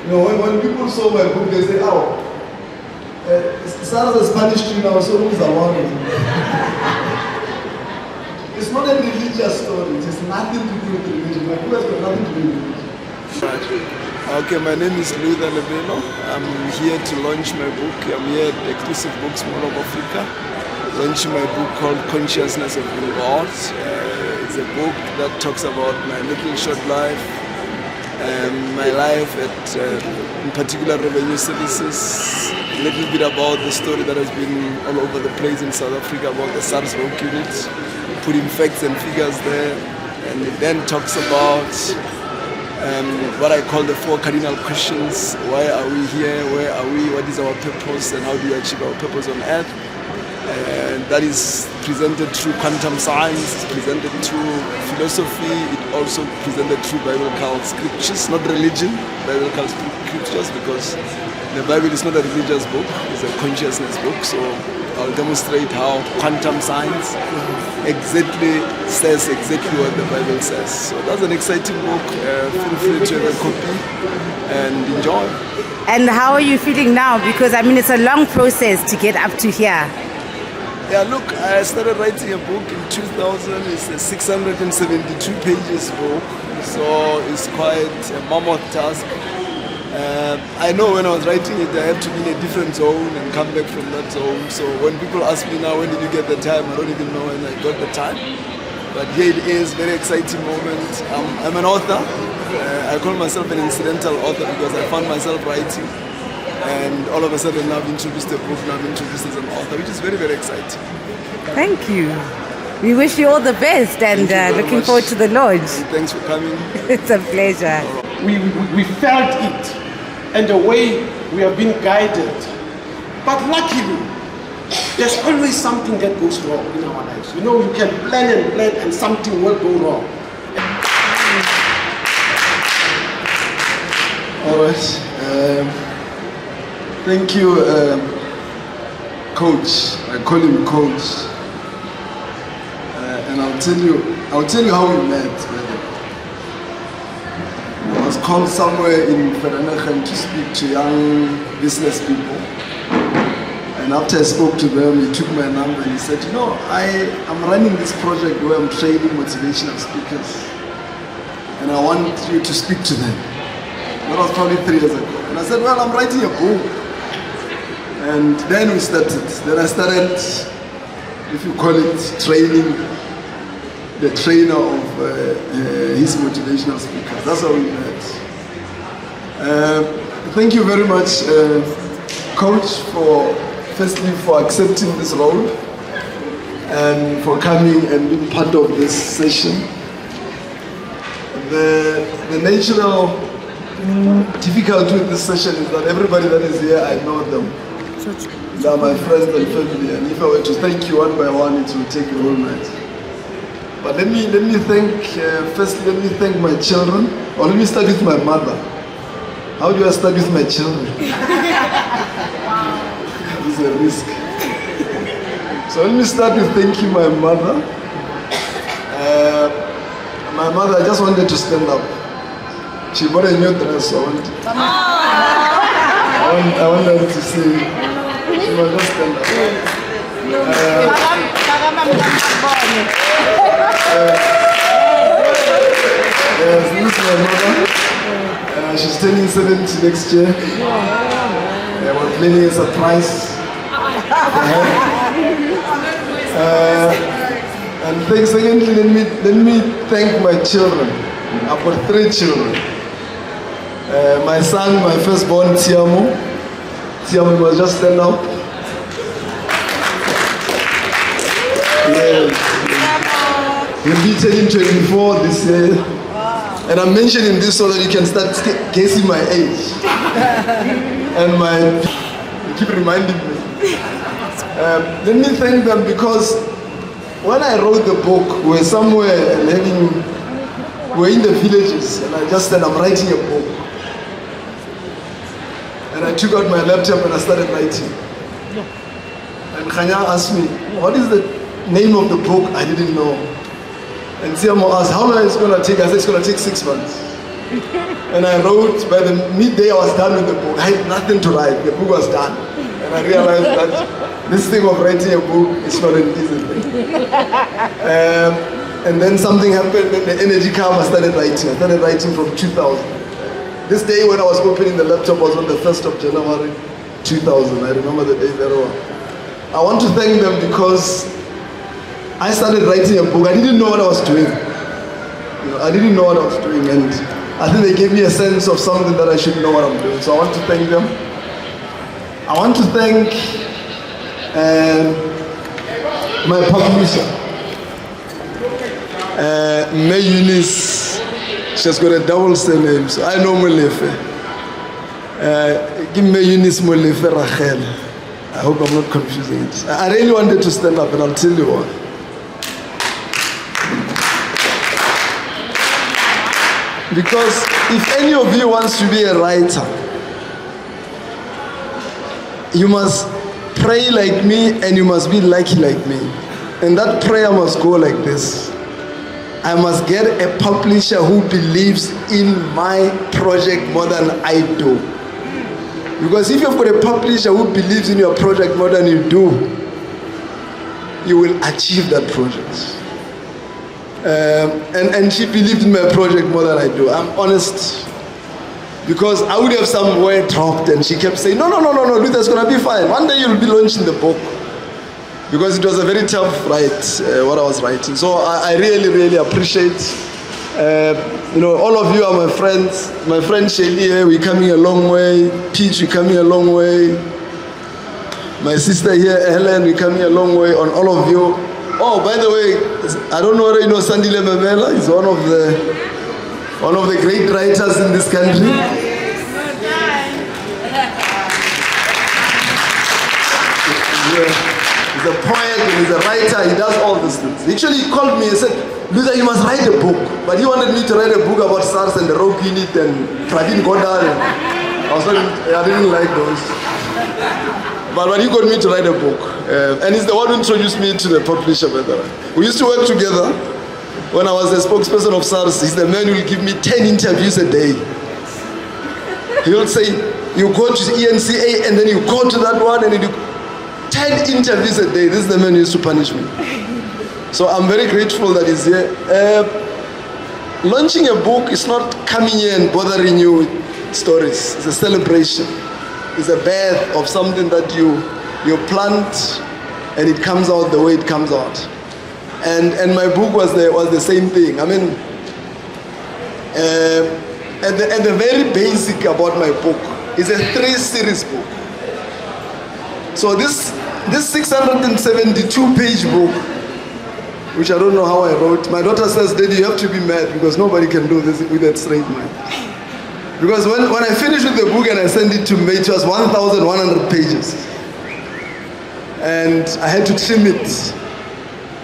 When people saw my book, they say, oh, Sarah's a Spanish tree now, so who's around it? It's not a religious story. It has nothing to do with religion. My book has got nothing to do with religion. Okay, my name is Luther Lebelo. I'm here to launch my book. I'm here at Exclusive Books Mall of Africa, launching my book called Consciousness of God. It's a book that talks about my little short life, my life at, in particular, revenue services, a little bit about the story that has been all over the place in South Africa about the SARS work unit, putting facts and figures there, and it then talks about what I call the 4 cardinal questions. Why are we here? Where are we? What is our purpose? And how do we achieve our purpose on earth? And that is presented through quantum science, it's presented through philosophy, it also presented through biblical scriptures, not religion, biblical scriptures, because the Bible is not a religious book, it's a consciousness book. So I'll demonstrate how quantum science exactly says exactly what the Bible says. So that's an exciting book. Feel free to have a copy and enjoy. And how are you feeling now? Because I mean, it's a long process to get up to here. Yeah, look, I started writing a book in 2000. It's a 672 pages book, so it's quite a mammoth task. I know when I was writing it, I have to be in a different zone and come back from that zone. So when people ask me now, when did you get the time? I don't even know when I got the time. But here it is, very exciting moment. I'm an author. I call myself an incidental author because I found myself writing. And all of a sudden now I've introduced a book, now I'm introduced as an author, which is very, very exciting. Thank you. We wish you all the best and looking forward to the launch. And thanks for coming. It's a pleasure. We felt it and the way we have been guided. But luckily, there's always something that goes wrong in our lives. You know, you can plan and something will go wrong. All right. Thank you, Coach. I call him Coach. And I'll tell you how we met. I was called somewhere in Vereeniging to speak to young business people. And after I spoke to them, he took my number and he said, I'm running this project where I'm training motivational speakers. And I want you to speak to them. That was probably 3 years ago. And I said, well, I'm writing a book. And then we started. Then I started, if you call it, training the trainer of his motivational speakers. That's how we met. Thank you very much, Coach, firstly for accepting this role and for coming and being part of this session. The natural difficulty with this session is that everybody that is here, I know them. They are my friends and family, and if I were to thank you one by one, it will take a whole night. But let me thank, first let me thank my children, or let me start with my mother. How do I start with my children? It's a risk. So let me start with thanking my mother. My mother, I just wanted to stand up. She bought a new dress, so I want her to see. She must just stand up. Yes, this is my mother. She's turning 70 next year. We're planning a surprise for her. And thanks, secondly, let me thank my children. I've got 3 children. My son, my firstborn, Tiamo. Tiamo must just stand up. Yes. He'll be turning 24 this year. And I'm mentioning this so that you can start guessing my age. And you keep reminding me. Let me thank them because when I wrote the book, we were somewhere and we're in the villages, and I just said, I'm writing a book. And I took out my laptop and I started writing. And Khanya asked me, what is the name of the book? I didn't know. And Siamo asked, how long is it going to take? I said, it's going to take 6 months. And I wrote, by the midday I was done with the book. I had nothing to write, the book was done. And I realized that this thing of writing a book is not an easy thing. And then something happened and the energy came, I started writing. I started writing from 2000. This day when I was opening the laptop was on the 1st of January 2000. I remember the day very well. I want to thank them because I started writing a book. I didn't know what I was doing. I didn't know what I was doing, and I think they gave me a sense of something that I should know what I'm doing. So I want to thank them. I want to thank my publisher, May Eunice. She's got a double surname, so I know Molefe. Give me Eunice Molefe Rachel. I hope I'm not confusing it. I really wanted to stand up, and I'll tell you why. Because if any of you wants to be a writer, you must pray like me and you must be lucky like me. And that prayer must go like this. I must get a publisher who believes in my project more than I do. Because if you've got a publisher who believes in your project more than you do, you will achieve that project. And she believed in my project more than I do. I'm honest. Because I would have somewhere dropped and she kept saying, no, Luther's gonna be fine. One day you'll be launching the book. Because it was a very tough write, what I was writing. So I really, really appreciate, all of you are my friends. My friend Shelly here, we're coming a long way. Peach, we're coming a long way. My sister here, Helen, we're coming a long way. On all of you. Oh, by the way, I don't know whether you know Sandile Memela. He's one of the great writers in this country. He's a poet and he's a writer. He does all these things. Actually, he called me and said, Luther, you must write a book. But he wanted me to write a book about SARS and the rogue unit and Pravin Godar. I didn't like those. But he got me to write a book. And he's the one who introduced me to the publisher, by the way. We used to work together. When I was the spokesperson of SARS, he's the man who will give me 10 interviews a day. He will say, you go to ENCA and then you go to that one and you do 10 interviews a day. This is the man who used to punish me. So I'm very grateful that he's here. Launching a book is not coming here and bothering you with stories. It's a celebration. It's a birth of something that you plant and it comes out the way it comes out. And my book was the same thing. I mean, at the very basic about my book is a 3-series book. So this 672-page book, which I don't know how I wrote, my daughter says, Daddy, you have to be mad because nobody can do this with that straight mind. Because when I finished with the book and I sent it to May, it was 1,100 pages. And I had to trim it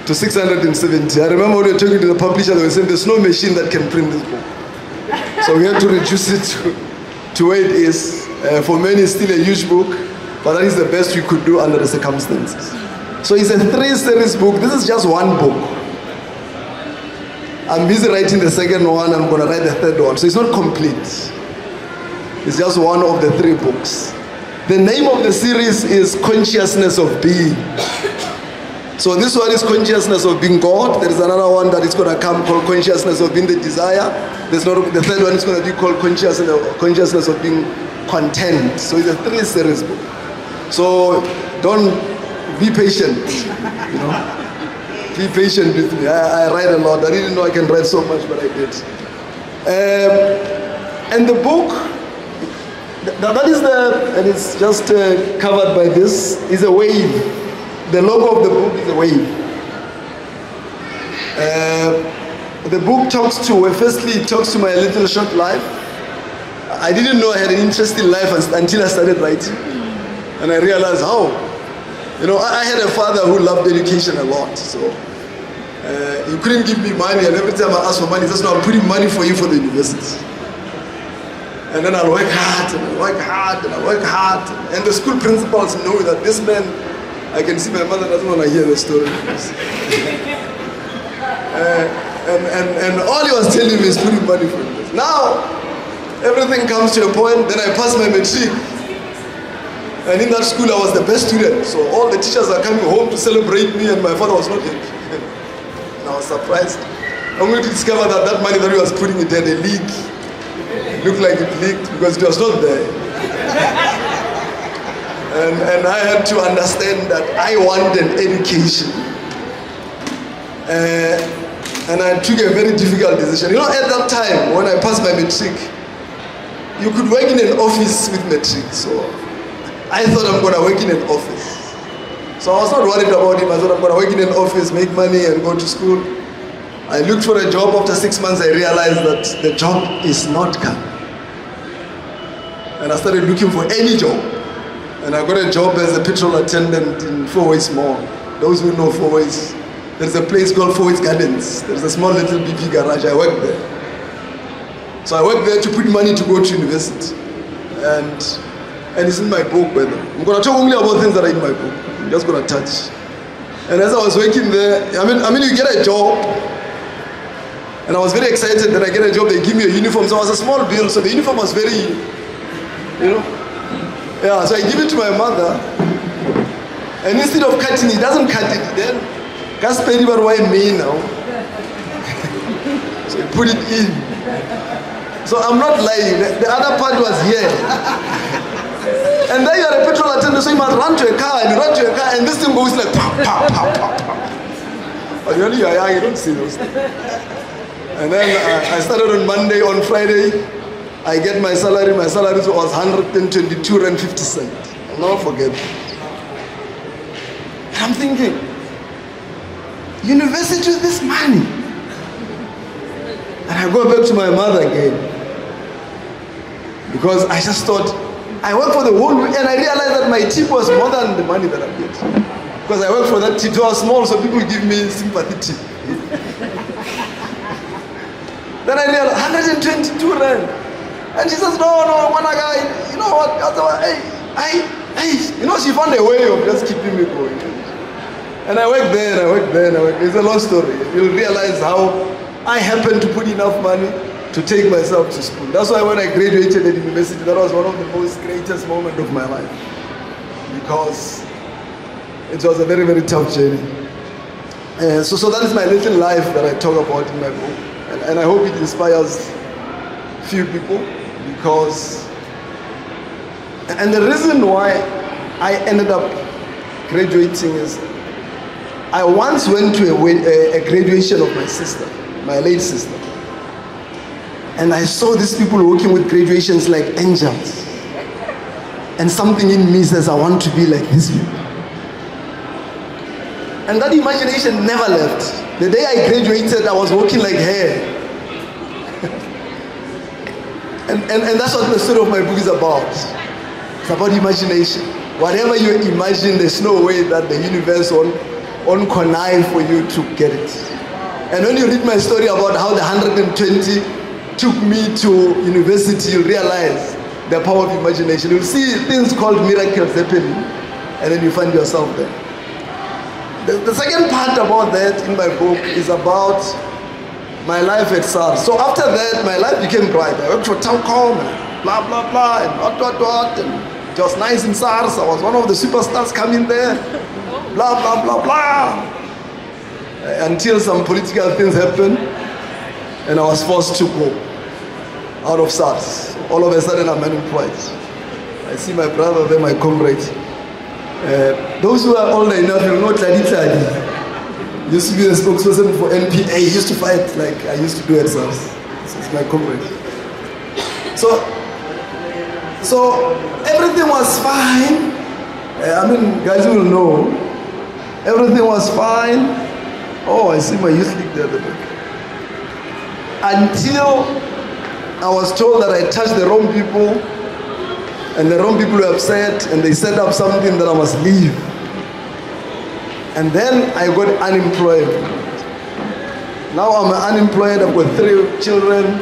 to 670. I remember when we were talking to the publisher, they were saying there's no machine that can print this book. So we had to reduce it to where it is. For many, it's still a huge book, but that is the best we could do under the circumstances. So it's a 3-series book. This is just one book. I'm busy writing the second one. I'm going to write the third one. So it's not complete. It's just one of the 3 books. The name of the series is Consciousness of Being. So this one is Consciousness of Being God. There is another one that is going to come called Consciousness of Being the Desire. The third one is going to be called Consciousness of Being Content. So it's a 3-series book. So don't be patient. Be patient with me. I write a lot. I didn't know I can write so much, but I did. And the book, and it's just covered by this, is a wave. The logo of the book is a wave. The book firstly it talks to my little short life. I didn't know I had an interesting life until I started writing. And I realized I had a father who loved education a lot. So he couldn't give me money, and every time I asked for money, he says, no, I'm putting money for you for the university. And then I'll work hard, and I'll work hard, and I'll work hard. And the school principals know that this man, I can see my mother doesn't want to hear the story. And all he was telling me is putting money for this. Now, everything comes to a point, then I passed my matric. And in that school, I was the best student. So all the teachers are coming home to celebrate me, and my father was not happy. And I was surprised. I'm going to discover that that money that he was putting it had a leak. It looked like it leaked because it was not there. And I had to understand that I want an education. And I took a very difficult decision. You know, at that time, when I passed my matric, you could work in an office with matric. So I thought I'm going to work in an office. So I was not worried about him. I thought I'm going to work in an office, make money, and go to school. I looked for a job. After 6 months, I realized that the job is not coming. And I started looking for any job. And I got a job as a petrol attendant in Four Ways Mall. Those who know Four Ways, there's a place called Four Ways Gardens. There's a small little BP garage. I worked there. So I worked there to put money to go to university. And it's in my book, by the way. I'm going to talk only about things that are in my book. I'm just going to touch. And as I was working there, I mean, you get a job. And I was very excited that I get a job. They give me a uniform. So I was a small bill. So the uniform was very, you know. Yeah, so I give it to my mother. And instead of cutting it, he doesn't cut it. Then, can't spend even why me now. So he put it in. So I'm not lying. The other part was here. And then you are a petrol attendant, so you must run to a car, and you run to a car, and this thing goes like pow, pow, pow, pow, pow. But when you are young, you don't see those things. And then I started on Monday. On Friday, I get my salary. My salary was 122 rand 50 cents. I'll never forget. And I'm thinking, university with this money. And I go back to my mother again. Because I just thought, I work for the whole week, and I realized that my tip was more than the money that I get. Because I work for that tip. It was small, so people give me sympathy tip. Then I realized 122 rand. And she says, no, one guy, you know what? You know, she found a way of just keeping me going. And I worked there, and I worked there, and I worked. It's a long story. You'll realize how I happened to put enough money to take myself to school. That's why when I graduated at university, that was one of the most greatest moments of my life. Because it was a very, very tough journey. So that is my little life that I talk about in my book. And I hope it inspires few people, because, and the reason why I ended up graduating is, I once went to a graduation of my sister, my late sister. And I saw these people working with graduations like angels. And something in me says, I want to be like these people. And that imagination never left. The day I graduated, I was working like her. and that's what the story of my book is about. It's about imagination. Whatever you imagine, there's no way that the universe won't connive for you to get it. And when you read my story about how the 120 took me to university, you'll realize the power of imagination. You'll see things called miracles happening, and then you find yourself there. The second part about that in my book is about my life at SARS. So after that, my life became bright. I worked for Telkom, and blah, blah, blah, and what, and it was nice in SARS. I was one of the superstars coming there, blah, blah, blah, blah. Until some political things happened, and I was forced to go out of SARS. All of a sudden, I'm unemployed. I see my brother there, my comrade. Those who are older enough will know Tladi. Used to be the spokesperson for NPA. He used to fight like I used to do at SARS. So it's my comrade. So everything was fine. I mean, guys will know. Everything was fine. Oh, I see my youth league there at the back. Until I was told that I touched the wrong people, and the wrong people were upset, and they set up something that I must leave. And then I got unemployed. Now I'm unemployed. I've got 3 children.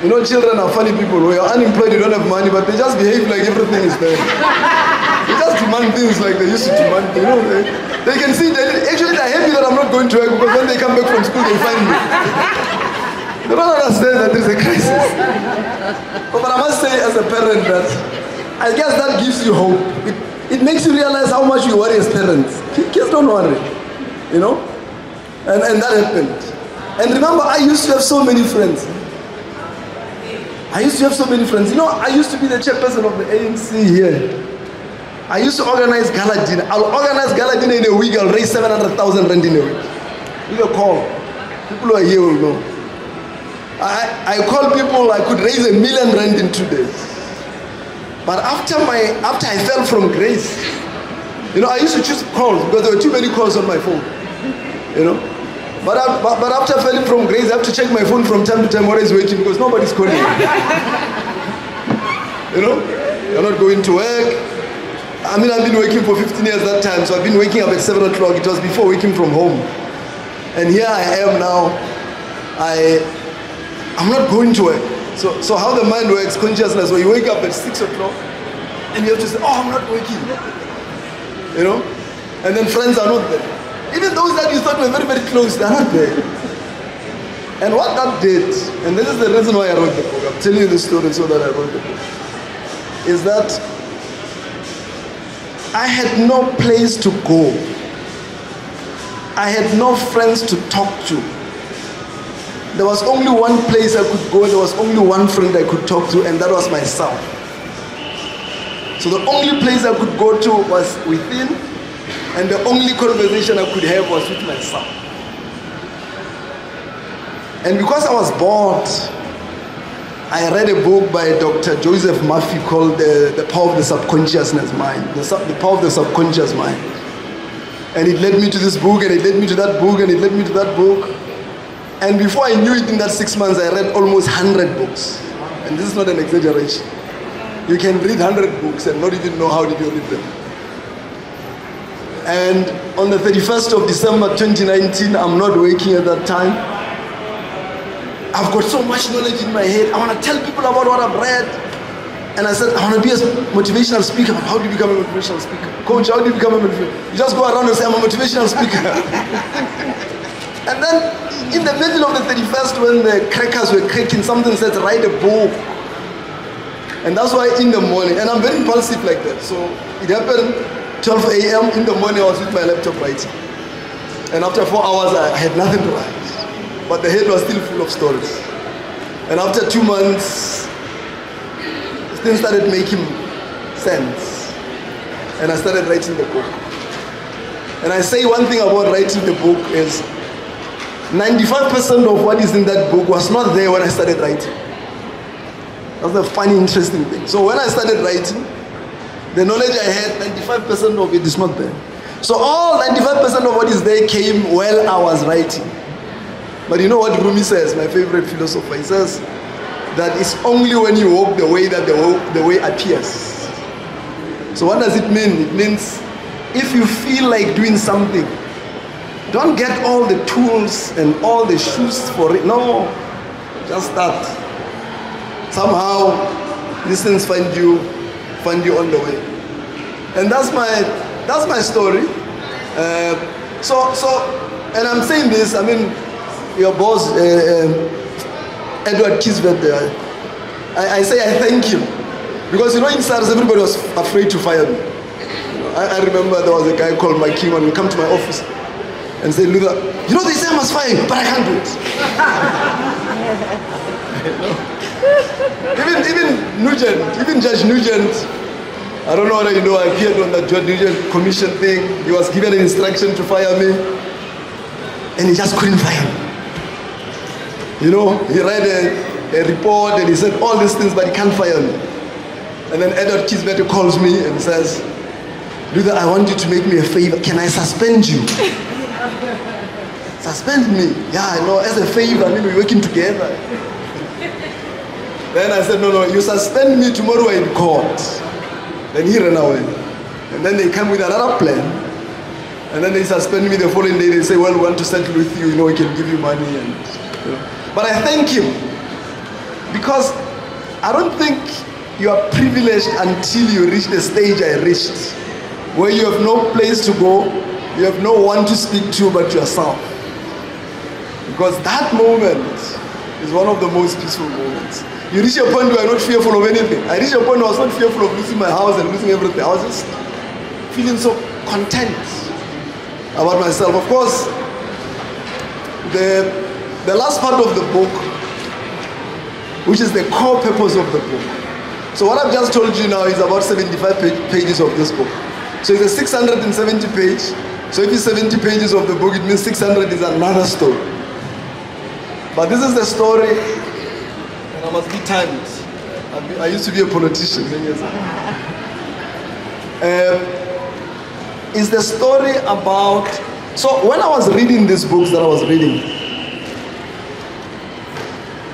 You know, children are funny people. When you're unemployed, you don't have money, but they just behave like everything is there. They just demand things like they used to demand. You know, They can see that. Actually, they're happy that I'm not going to work because when they come back from school, they find me. They don't understand that there's a crisis. But I must say, as a parent, that I guess that gives you hope. It makes you realize how much you worry as parents. Kids don't worry, you know? And that happened. And remember, I used to have so many friends. You know, I used to be the chairperson of the ANC here. I used to organize gala dinner. I'll organize gala dinner in a week. I'll raise 700,000 rand in a week. With a call. People who are here will know. I called people, I could raise 1 million rand in 2 days. But after I fell from grace, you know, I used to choose calls because there were too many calls on my phone. You know? But after falling from grace, I have to check my phone from time to time what is waiting because nobody's calling. You know? You're not going to work. I mean, I've been working for 15 years that time, so I've been waking up at 7 o'clock. It was before working from home. And here I am now. I'm not going to work. So how the mind works, consciousness, where you wake up at 6 o'clock and you have to say, oh, I'm not working. You know? And then friends are not there. Even those that you thought were very, very close, they're not there. And what that did, and this is the reason why I wrote the book, I'm telling you the story so that I wrote the book, is that I had no place to go. I had no friends to talk to. There was only one place I could go, there was only one friend I could talk to, and that was myself. So the only place I could go to was within, and the only conversation I could have was with myself. And because I was bored, I read a book by Dr. Joseph Murphy called The Power of the Subconsciousness Mind, the Power of the Subconscious Mind. And it led me to this book, and it led me to that book, and it led me to that book. And before I knew it, in that 6 months, I read almost 100 books. And this is not an exaggeration. You can read 100 books and not even know how did you read them. And on the 31st of December 2019, I'm not working at that time. I've got so much knowledge in my head. I want to tell people about what I've read. And I said, I want to be a motivational speaker. But how do you become a motivational speaker? Coach, how do you become a motivational speaker? You just go around and say, I'm a motivational speaker. And then in the middle of the 31st, when the crackers were cracking, something said, write a book. And that's why in the morning, and I'm very impulsive like that. So it happened 12 a.m. in the morning, I was with my laptop writing. And after 4 hours, I had nothing to write. But the head was still full of stories. And after 2 months, things started making sense. And I started writing the book. And I say one thing about writing the book is 95% of what is in that book was not there when I started writing. That's the funny, interesting thing. So when I started writing, the knowledge I had, 95% of it is not there. So all 95% of what is there came while I was writing. But you know what Rumi says, my favorite philosopher? He says that it's only when you walk the way that the way appears. So what does it mean? It means if you feel like doing something, don't get all the tools and all the shoes for it. No, just start. Somehow, these things find you on the way. And that's my story. And I'm saying this, I mean, your boss, Edward Kisbet, I say I thank him. Because you know, in SARS, everybody was afraid to fire me. I remember there was a guy called Mike King, and he come to my office and say, Luther, you know they say I must fire you, but I can't do it. Even Nugent, even Judge Nugent, I don't know whether you know, I appeared on that Judge Nugent commission thing. He was given an instruction to fire me, and he just couldn't fire me. You know, he read a report and he said all these things, but he can't fire me. And then Edward Kisbet calls me and says, Luther, I want you to make me a favor. Can I suspend you? Suspend me? Yeah, I know, as a favor, I mean, we're working together. Then I said, no, you suspend me tomorrow in court. Then he ran away. And then they come with another plan. And then they suspend me the following day. They say, well, we want to settle with you, you know, we can give you money. And, you know. But I thank him. Because I don't think you are privileged until you reach the stage I reached, where you have no place to go, You have no one to speak to but yourself. Because that moment is one of the most peaceful moments. You reach a point where you're not fearful of anything. I reached a point where I was not fearful of losing my house and losing everything. I was just feeling so content about myself. Of course, the last part of the book, which is the core purpose of the book. So what I've just told you now is about 75 pages of this book. So it's a 670 page. So if it's 70 pages of the book, it means 600 is another story. But this is the story, and I must be timed. I used to be a politician many years ago. It's the story about, so when I was reading these books that I was reading,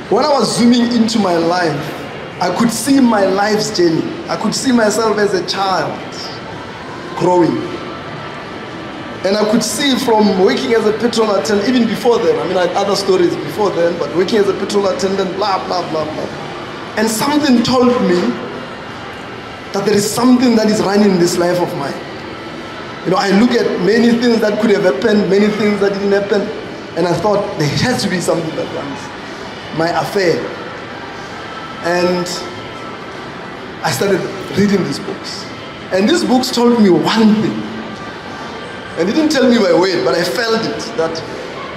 when I was zooming into my life, I could see my life's journey. I could see myself as a child growing. And I could see from working as a petrol attendant, even before then, I mean, I had other stories before then, but working as a petrol attendant, blah, blah, blah, blah. And something told me that there is something that is running in this life of mine. You know, I look at many things that could have happened, many things that didn't happen, and I thought there has to be something that runs my affair. And I started reading these books. And these books told me one thing. And it didn't tell me by word, but I felt it, that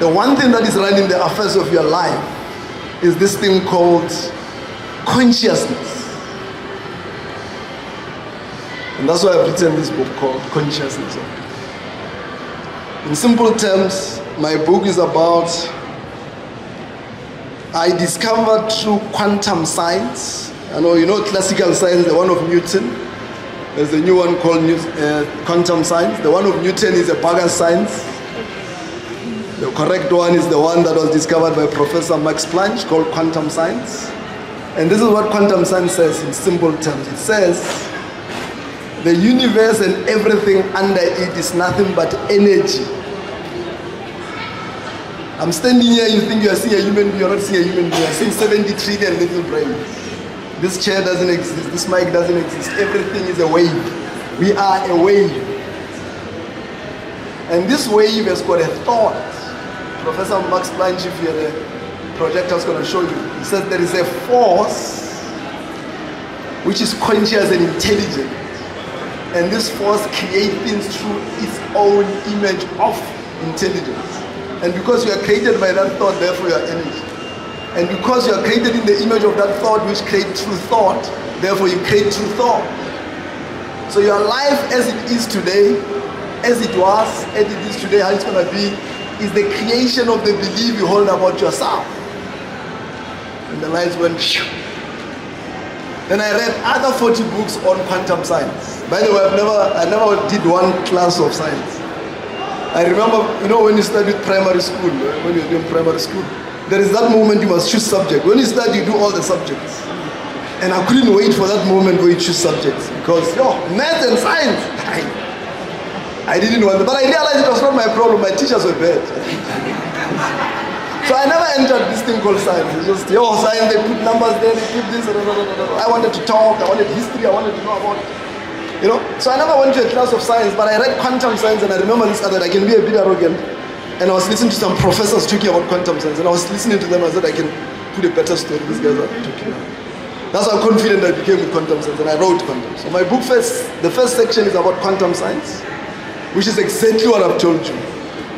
the one thing that is running the affairs of your life is this thing called consciousness. And that's why I've written this book called Consciousness. In simple terms, my book is about, I discovered through quantum science. I know, you know classical science, the one of Newton. There's a new one called quantum science. The one of Newton is a bogus science. The correct one is the one that was discovered by Professor Max Planck, called quantum science. And this is what quantum science says in simple terms. It says, the universe and everything under it is nothing but energy. I'm standing here, you think you are seeing a human being, you're not seeing a human being. You're seeing 70 trillion little brains. This chair doesn't exist, this mic doesn't exist, everything is a wave. We are a wave. And this wave has got a thought. Professor Max Planck, if you're the projector, is going to show you. He says there is a force which is conscious and intelligent. And this force creates things through its own image of intelligence. And because you are created by that thought, therefore you are energy. And because you are created in the image of that thought which creates true thought, therefore you create true thought. So your life as it is today, as it was, as it is today, how it's going to be, is the creation of the belief you hold about yourself. And the lights went phew. Then I read other 40 books on quantum science. By the way, I never did one class of science. I remember, you know, when you studied primary school, when you're doing primary school, there is that moment you must choose subject. When you study, you do all the subjects. And I couldn't wait for that moment where you choose subjects because, math and science, I didn't want it. But I realized it was not my problem. My teachers were bad. So I never entered this thing called science. It's just, science, they put numbers there, they put this, I wanted to talk, I wanted history, I wanted to know about it. You know, so I never went to a class of science, but I read quantum science and I remember this other, I can be a bit arrogant. And I was listening to some professors talking about quantum science and I was listening to them, I said I can put a better story these guys are talking about. That's how confident I became with quantum science and I wrote quantum. So my book the first section is about quantum science, which is exactly what I've told you.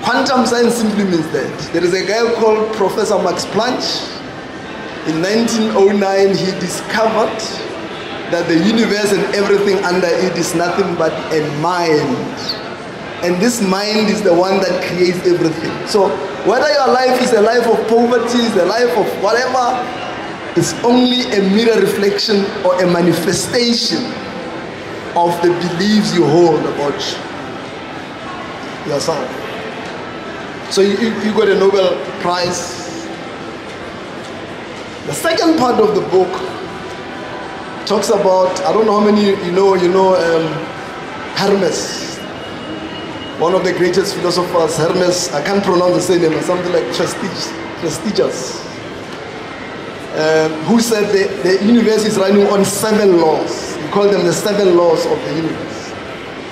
Quantum science simply means that. There is a guy called Professor Max Planck. In 1909, he discovered that the universe and everything under it is nothing but a mind. And this mind is the one that creates everything. So whether your life is a life of poverty, is a life of whatever, it's only a mirror reflection or a manifestation of the beliefs you hold about yourself. So you got a Nobel Prize. The second part of the book talks about, I don't know how many you know Hermes, one of the greatest philosophers, Hermes, I can't pronounce the same name, something like prestigious, who said the universe is running on 7 laws. We call them the 7 laws of the universe.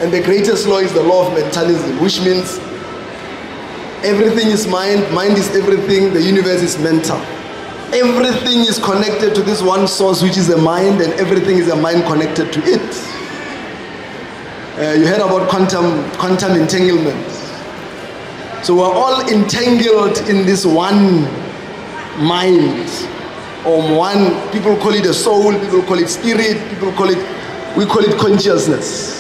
And the greatest law is the law of mentalism, which means everything is mind, mind is everything, the universe is mental. Everything is connected to this one source, which is a mind, and everything is a mind connected to it. You heard about quantum entanglement. So we're all entangled in this one mind, or one, people call it a soul, people call it spirit, we call it consciousness.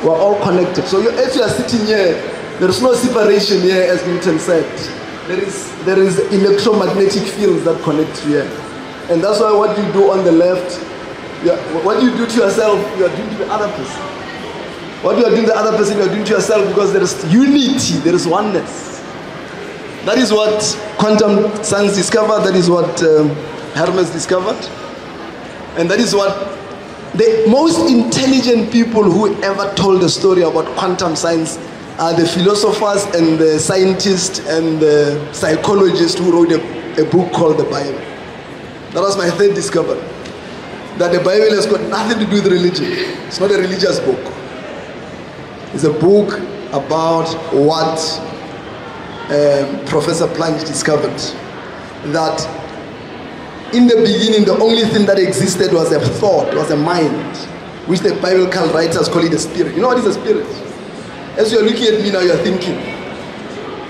We're all connected. So as you are sitting here, there is no separation here, as Newton said. There is electromagnetic fields that connect you here. And that's why what you do on the left, what you do to yourself, you are doing to the other person. What you are doing to the other person, you are doing to yourself, because there is unity, there is oneness. That is what quantum science discovered, that is what Hermes discovered. And that is what the most intelligent people who ever told the story about quantum science are the philosophers and the scientists and the psychologists who wrote a book called the Bible. That was my third discovery. That the Bible has got nothing to do with religion. It's not a religious book. It's a book about what Professor Planck discovered. That in the beginning, the only thing that existed was a thought, was a mind, which the biblical writers call it a spirit. You know what is a spirit? As you're looking at me now, you're thinking.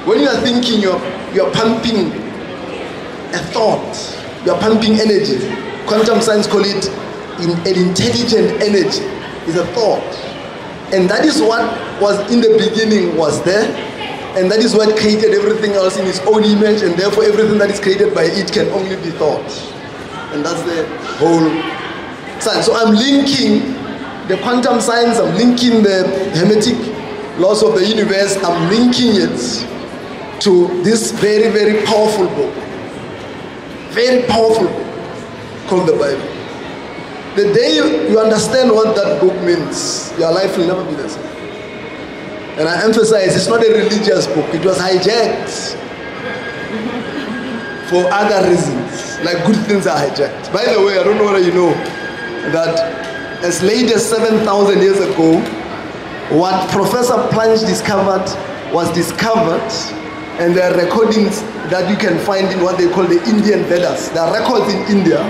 When you are thinking, you're pumping a thought. You're pumping energy. Quantum science call it an intelligent energy. It's a thought. And that is what was in the beginning was there. And that is what created everything else in its own image. And therefore, everything that is created by it can only be thought. And that's the whole science. So I'm linking the quantum science, I'm linking the hermetic laws of the universe, I'm linking it to this very, very powerful book. Very powerful book called the Bible. The day you understand what that book means, your life will never be the same. And I emphasize, it's not a religious book. It was hijacked for other reasons, like good things are hijacked. By the way, I don't know whether you know that as late as 7,000 years ago, what Professor Planck discovered was discovered, and there are recordings that you can find in what they call the Indian Vedas. There are records in India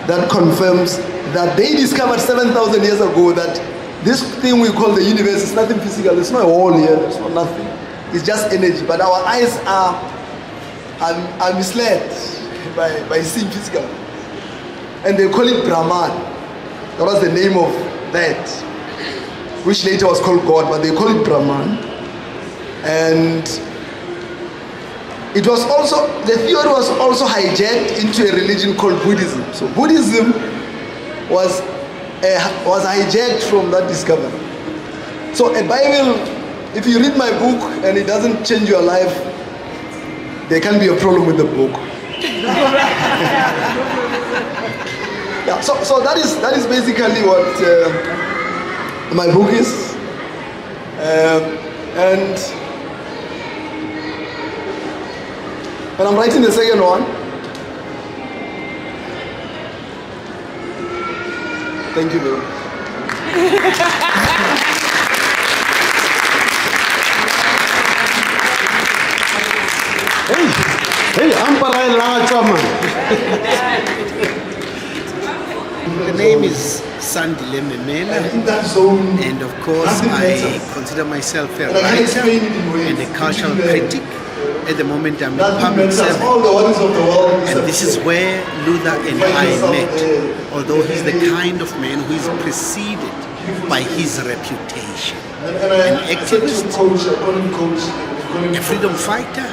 that confirms that they discovered 7,000 years ago that this thing we call the universe is nothing physical. There's no wall here, there's no nothing. It's just energy. But our eyes are misled by seeing physical. And they call it Brahman. That was the name of that, which later was called God, but they call it Brahman. And it was also, the theory was also hijacked into a religion called Buddhism. So Buddhism was hijacked from that discovery. So a Bible, if you read my book and it doesn't change your life, there can be a problem with the book. Yeah, so that is basically what my book is. And I'm writing the second one. Thank you very much. Hey, I'm The name is Sandile Memela, and of course I consider myself a writer and a cultural critic. At the moment I'm in public service, and this is where Luther and I met, although he's the kind of man who is preceded by his reputation. An activist, a freedom fighter,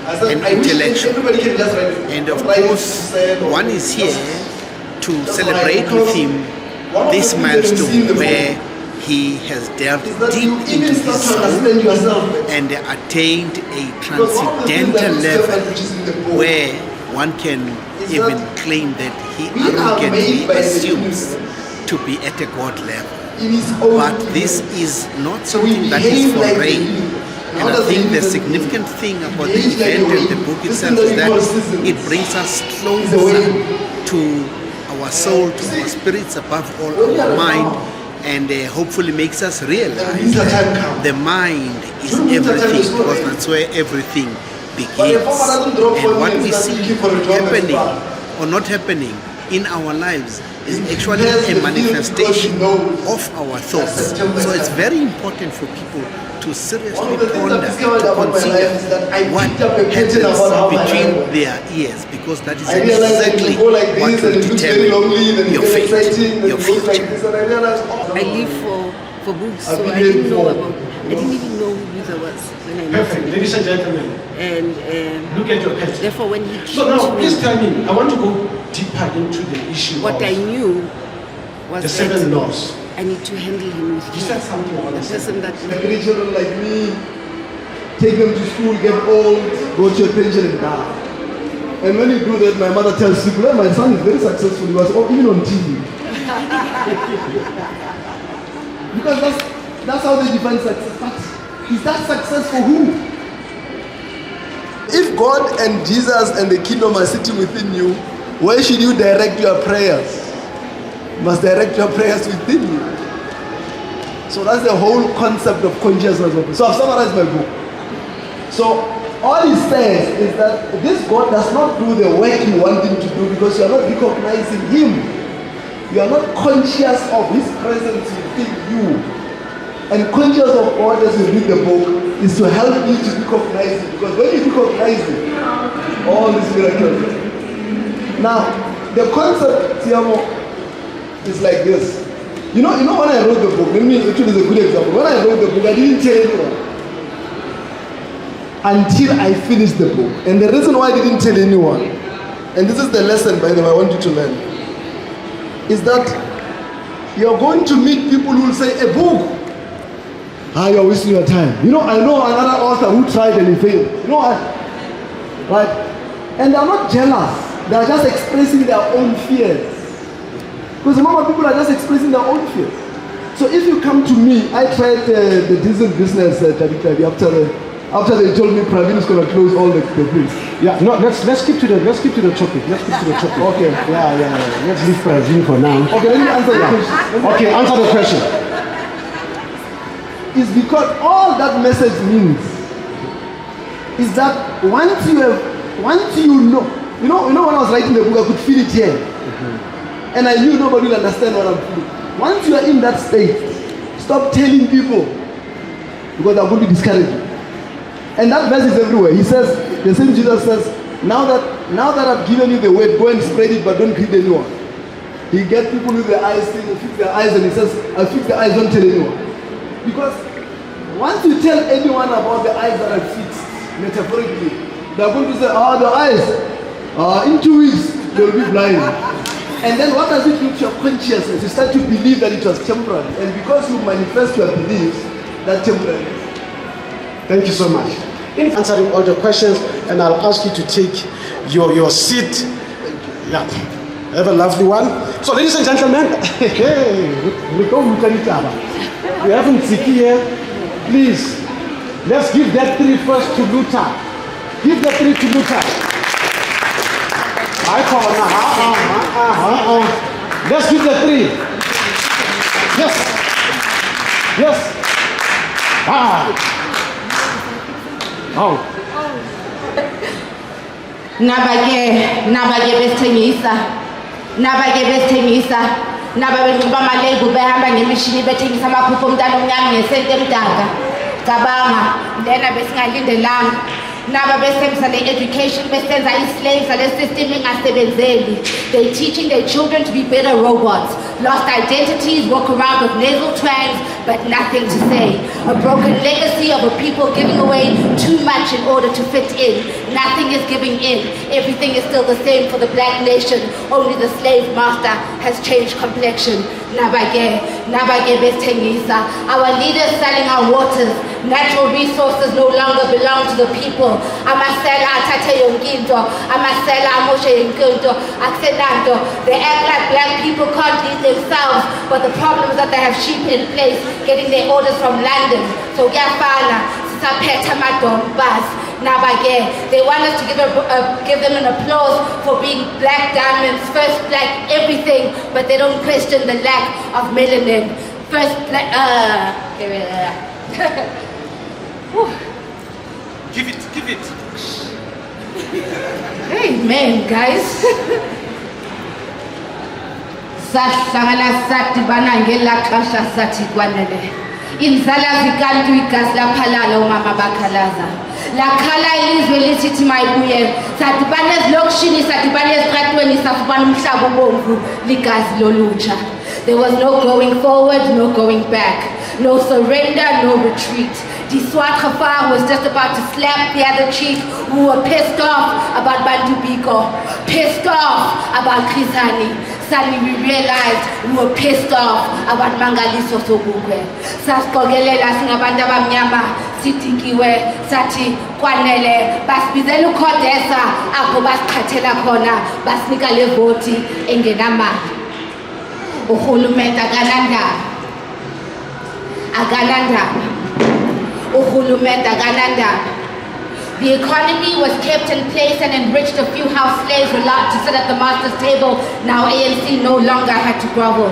an intellectual. And of course, one is here to celebrate with him this milestone where he has delved deep into his soul and attained a transcendental level where one can even claim that he arrogantly assumes to be at a God level. But this is not something that is foreign. And I think the significant thing about the event and the book itself is that it brings us closer to our soul, to our spirits, above all our mind, and hopefully makes us realize that the mind is everything, because that's where everything begins. And what we see happening or not happening in our lives is actually a manifestation of our thoughts. So it's very important for people to seriously ponder, to consider what happens between their ears, because that is exactly what will determine your fate, your future. I live for books, so I didn't even know who Luther was when I met him. Ladies and gentlemen, And look at your pen. therefore, when he So came now, to please me, tell me, I want to go deeper into the issue what of I knew was the 7 that laws. I need to handle him with You care. said something about The this. person that Like children like me, take them to school, get old, go to your pension and die. And when you do that, my mother tells people, "Well, my son is very successful. He was even on TV." Because that's how they define success. But is that success for who? If God and Jesus and the kingdom are sitting within you, where should you direct your prayers? You must direct your prayers within you. So that's the whole concept of consciousness. So I've summarized my book. So all he says is that this God does not do the work you want him to do because you are not recognizing him. You are not conscious of his presence within you. And conscious of God as you read the book is to help you to recognize it. Because when you recognize it, all these miracles. Now, the concept, Tiamo, is like this. You know when I wrote the book, let me actually is a good example. When I wrote the book, I didn't tell anyone until I finished the book. And the reason why I didn't tell anyone, and this is the lesson, by the way, I want you to learn, is that you're going to meet people who will say, a book. You're wasting your time. I know another author who tried and he failed. Right? And they're not jealous. They're just expressing their own fears. Because a lot of people are just expressing their own fears. So if you come to me, I tried the diesel business after they told me Praveen is going to close all the things. Yeah, no, let's keep to the topic. Okay. Yeah. Let's leave Praveen for now. Okay, let me answer the question. Okay, answer the question. It's because all that message means is that once you know, when I was writing the book, I could feel it here. Mm-hmm. And I knew nobody will understand what I'm feeling. Once you are in that state, stop telling people because they're going to discourage you. And that verse is everywhere. He says, the same Jesus says, now that I've given you the word, go and spread it, but don't greet anyone. He gets people with their eyes, he fix their eyes, and he says, I'll fix the eyes, don't tell anyone. Because once you tell anyone about the eyes that are fixed, metaphorically, they're going to say, the eyes, in 2 weeks, they'll be blind. And then what does it do to your consciousness? You start to believe that it was temporary. And because you manifest your beliefs, that's temporary. Thank you so much. In answering all the questions, and I'll ask you to take your seat. Yeah. Have a lovely one. So, ladies and gentlemen, we haven't seen here. Please, let's give that 3 first to Luther. Give that 3 to Luther. Let's give the 3. Yes. Nabake besithengisa nababenqoba amalebhu behamba ngemishini bethengisa amaphupho omntana omnyama ngesente emdaka cabanga lena besingalindelanga naba besenza le-education besenza i-slaves ale system ingasebenzeli. They teaching their children to be better robots, lost identities, walk around with nasal twangs but nothing to say. A broken legacy of a people giving away too much in order to fit in. Nothing is giving in. Everything is still the same for the black nation. Only the slave master has changed complexion. Nabage besithengisa. Our leaders selling our waters. Natural resources no longer belong to the people. Amasela athathe yonke into. Amasela amoshe yonke into. Akusenanto. They act like black people can't lead themselves, but the problem is that they have sheep in place getting their orders from London. So kuyafana sisaphethe amadombas. Nabage, they want us to give them an applause for being black diamonds, first black everything, but they don't question the lack of melanin. First, Give it. hey man, guys. Sahlangana sadibana ngela xesha sathi kwanele. Inzala zikantu igazi laphalala umama bakhalaza. Lakhala ilizwe lisithi mayibuye. Sadibana ezilokishini, sadibana ezitratweni, safumana umhlaba obomvu ligazi lolutsha. There was no going forward, no going back. No surrender, no retreat. Diswat Khafar was just about to slap the other chief who were pissed off about Bantu Biko, pissed off about Krizani. Suddenly we realized we were pissed off about Mangaliso Sobukwe. Saskogelela singabantu abamnyama sitikiwe sathi kwanele basibizela uKhodesa apho basikhathela khona basinika le voti engenamali. Uhulumende akanandaba. The economy was kept in place and enriched. A few house slaves were allowed to sit at the master's table. Now ANC no longer had to grovel.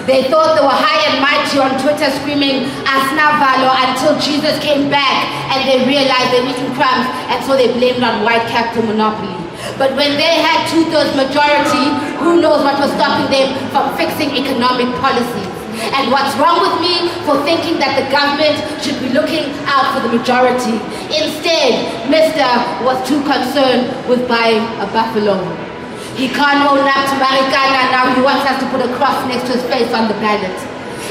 They thought they were high and mighty on Twitter screaming Asnavalo until Jesus came back and they realized they were eating crumbs and so they blamed on white capital monopoly. But when they had 2/3 majority, who knows what was stopping them from fixing economic policies? And what's wrong with me for thinking that the government should be looking out for the majority? Instead, Mr. was too concerned with buying a buffalo. He can't own up to Marikana, now he wants us to put a cross next to his face on the ballot.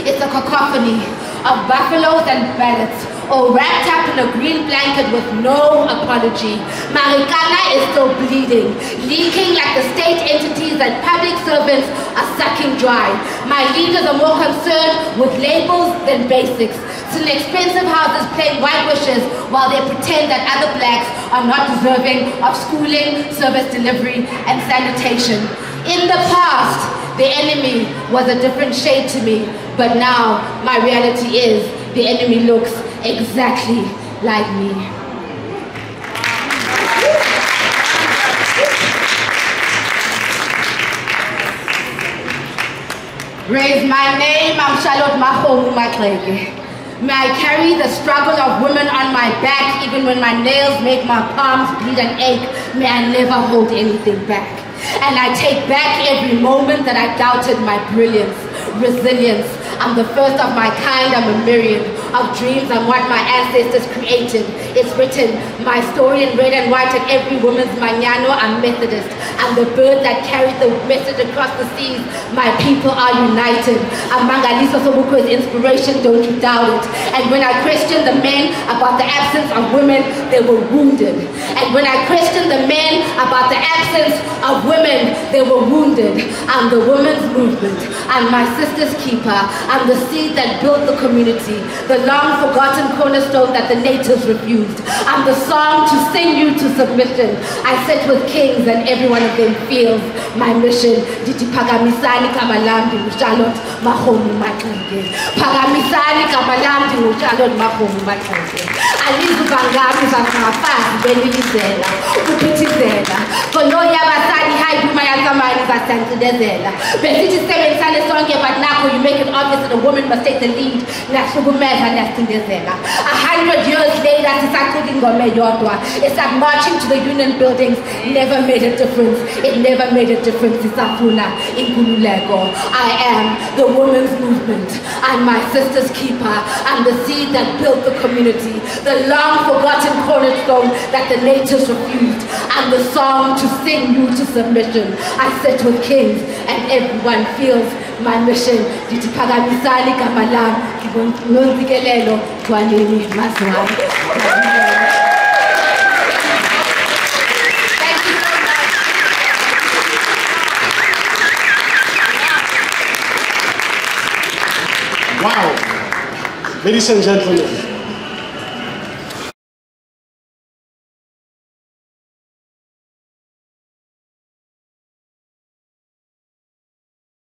It's a cacophony of buffaloes and ballots, all wrapped up in a green blanket with no apology. Marikana is still bleeding, leaking like the state entities that public servants are sucking dry. My leaders are more concerned with labels than basics. Still expensive houses playing white wishes while they pretend that other blacks are not deserving of schooling, service delivery, and sanitation. In the past, the enemy was a different shade to me, but now my reality is the enemy looks exactly like me. Raise my name, I'm Charlotte Mahomu Maklege. May I carry the struggle of women on my back even when my nails make my palms bleed and ache. May I never hold anything back. And I take back every moment that I doubted my brilliance, resilience. I'm the first of my kind, I'm a myriad of dreams. I'm what my ancestors created. It's written, my story in red and white at every woman's mañano. I'm Methodist. I'm the bird that carried the message across the seas. My people are united. I'm Mangaliso Sobukwe's inspiration, don't you doubt it. And when I questioned the men about the absence of women, they were wounded. And when I questioned the men about the absence of women, they were wounded. I'm the women's movement. I'm my sister's keeper. I'm the seed that built the community, the long forgotten cornerstone that the natives refused. I'm the song to sing you to submission. I sit with kings and every one of them feels my mission. Diti Pagamisani Kamalamdi Charlotte Mahomu Maklege. Pagamisani Kamalamdi Charlotte Mahomu Maklege. Alizu Bangami Zakafasi Benilizela, Upitizela. Konoya Basani Haiduma Yakamani Zasantidezela. Besiti Seven Sane Songe, but now you make it obvious that a woman must take the lead. 100 years later, it's like marching to the union buildings never made a difference. It never made a difference. I am the women's movement. I'm my sister's keeper. I'm the seed that built the community, the long forgotten cornerstone that the natives refused. I'm the song to sing you to submission. I sit with kings and everyone feels my mission. Ditipagamisani kamalam nonzikelelo twanini maswai. Thank you so Wow. Ladies and gentlemen,